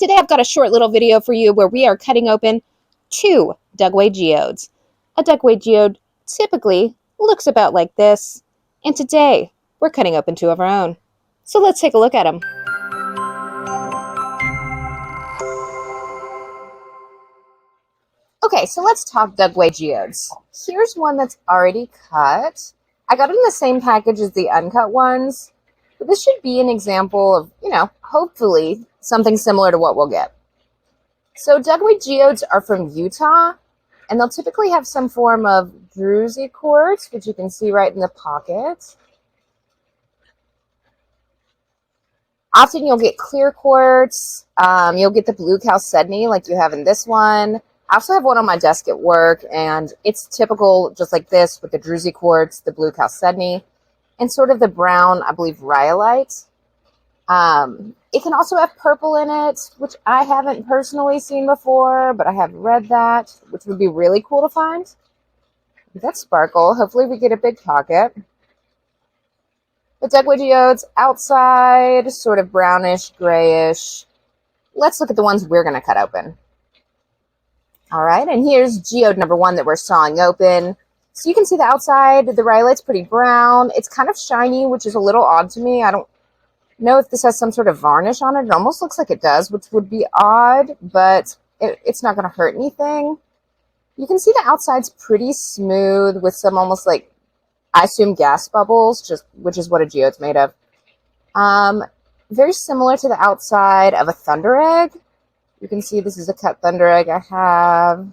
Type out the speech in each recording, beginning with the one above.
Today I've got a short little video for you where we are cutting open two Dugway Geodes. A Dugway Geode typically looks about like this, and today we're cutting open two of our own. So let's take a look at them. Okay, so let's talk Dugway Geodes. Here's one that's already cut. I got it in the same package as the uncut ones, but this should be an example of, hopefully something similar to what we'll get. So Dugway Geodes are from Utah, and they'll typically have some form of druzy quartz, which you can see right in the pocket. Often you'll get clear quartz. You'll get the blue chalcedony like you have in this one. I also have one on my desk at work, and it's typical just like this with the druzy quartz, the blue chalcedony, and sort of the brown, I believe, rhyolite. It can also have purple in it, which I haven't personally seen before, but I have read that, which would be really cool to find. That sparkle. Hopefully we get a big pocket. The Dugway Geodes outside, sort of brownish, grayish. Let's look at the ones we're going to cut open. All right, and here's geode number one that we're sawing open. So you can see the outside, the rhyolite's pretty brown. It's kind of shiny, which is a little odd to me. I don't know if this has some sort of varnish on it. It almost looks like it does, which would be odd, but it's not going to hurt anything. You can see the outside's pretty smooth with some almost like, I assume, gas bubbles, which is what a geode's made of. Very similar to the outside of a thunder egg. You can see this is a cut thunder egg I have.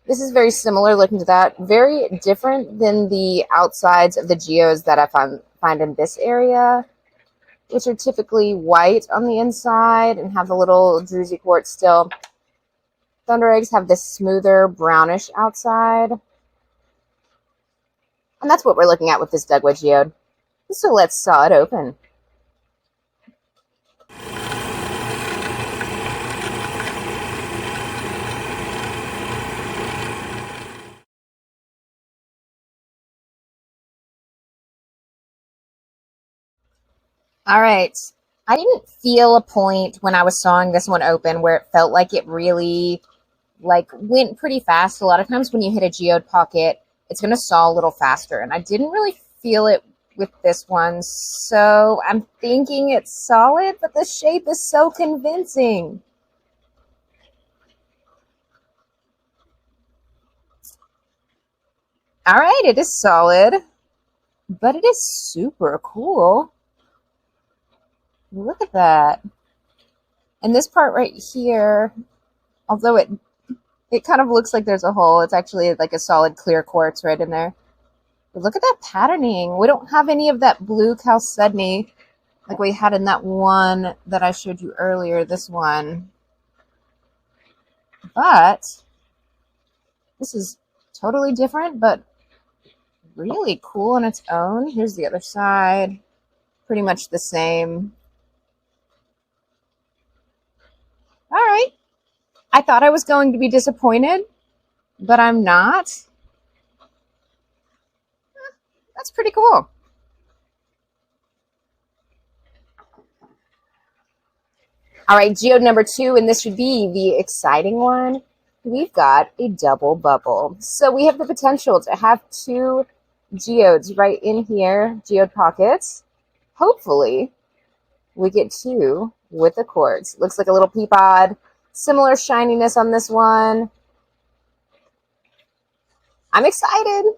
This is very similar looking to that. Very different than the outsides of the geodes that I find in this area, which are typically white on the inside and have a little druzy quartz still. Thunder eggs have this smoother brownish outside. And that's what we're looking at with this Dugway geode. So let's saw it open. All right, I didn't feel a point when I was sawing this one open where it felt like it really went pretty fast. A lot of times when you hit a geode pocket, it's going to saw a little faster, and I didn't really feel it with this one. So I'm thinking it's solid, but the shape is so convincing. All right, it is solid, but it is super cool. Look at that. And this part right here, although it kind of looks like there's a hole, it's actually like a solid clear quartz right in there. But look at that patterning. We don't have any of that blue chalcedony like we had in that one that I showed you earlier, this one. But this is totally different, but really cool on its own. Here's the other side. Pretty much the same. All right. I thought I was going to be disappointed, but I'm not. That's pretty cool. All right, geode number two, and this should be the exciting one. We've got a double bubble. So we have the potential to have two geodes right in here, geode pockets. Hopefully, we get two with the quartz. Looks like a little pea pod. Similar shininess on this one. I'm excited.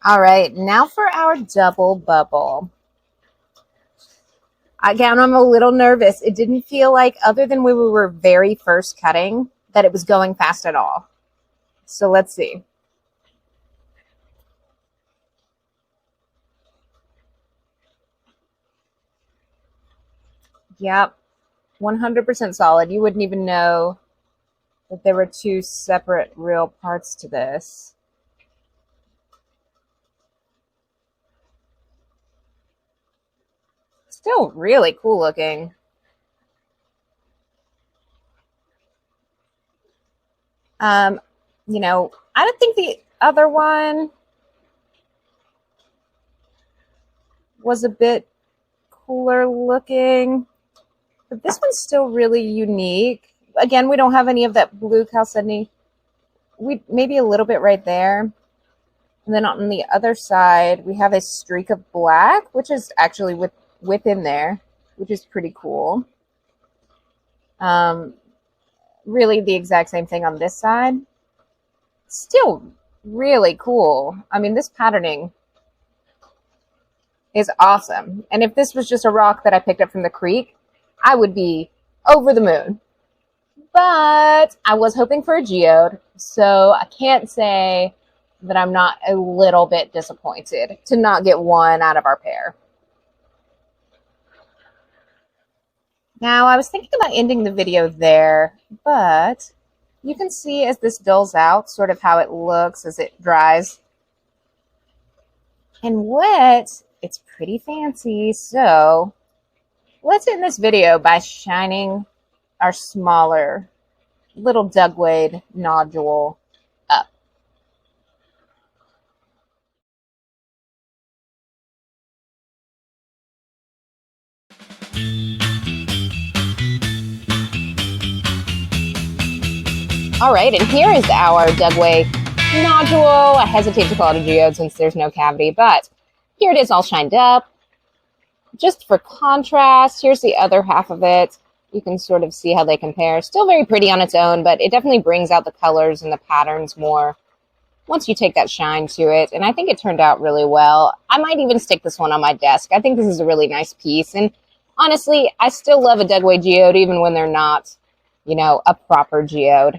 All right, now for our double bubble. Again, I'm a little nervous. It didn't feel like, other than when we were very first cutting, that it was going fast at all. So let's see. Yep, 100% solid. You wouldn't even know that there were two separate real parts to this. Still really cool looking. You know, I don't think the other one was a bit cooler looking, but this one's still really unique. Again, we don't have any of that blue chalcedony. We maybe a little bit right there. And then on the other side, we have a streak of black, which is actually within there, which is pretty cool. Really the exact same thing on this side. Still really cool. I mean, this patterning is awesome. And if this was just a rock that I picked up from the creek, I would be over the moon. But I was hoping for a geode, so I can't say that I'm not a little bit disappointed to not get one out of our pair. Now, I was thinking about ending the video there, but you can see as this dulls out sort of how it looks as it dries. And wet, it's pretty fancy, so let's end this video by shining our smaller little Dugway nodule up. All right, and here is our Dugway nodule. I hesitate to call it a geode since there's no cavity, but here it is all shined up. Just for contrast, here's the other half of it. You can sort of see how they compare. Still very pretty on its own, but it definitely brings out the colors and the patterns more once you take that shine to it. And I think it turned out really well. I might even stick this one on my desk. I think this is a really nice piece. And honestly, I still love a Dugway geode even when they're not, you know, a proper geode.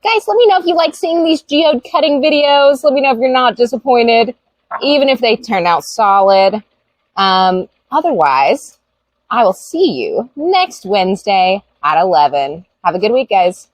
Guys, let me know if you like seeing these geode cutting videos. Let me know if you're not disappointed, even if they turn out solid. Otherwise, I will see you next Wednesday at 11. Have a good week, guys.